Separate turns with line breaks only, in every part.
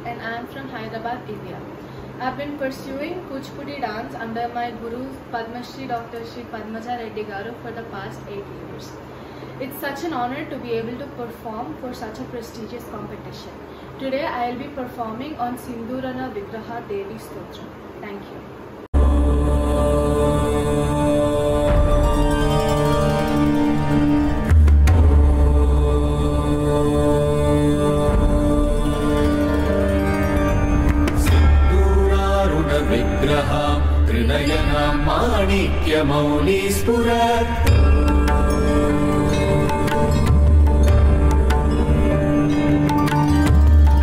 and I am from Hyderabad, India. I have been pursuing Kuchipudi dance under my Guru Padma Shri Dr. Shri Padmaja Reddy Garu for the past 8 years. It's such an honor to be able to perform for such a prestigious competition. Today I will be performing on Sindhurana Vigraha Devi Stotra. Thank you.
Trinayana माणिक्यमौली स्फुरत्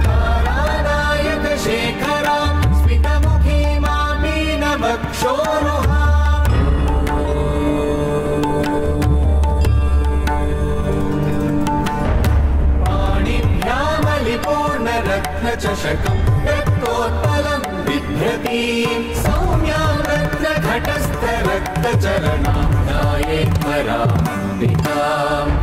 तारानायक शेखरा स्मितमुखी मामीनवक्षोरुहा पाणिभ्यामलिपूर्णरत्नचषकं रक्तोत्पलं बिभ्रतीं सौम्यां रत्नघटस्थरक्तचरणां ध्यायेत् परामम्बिकाम्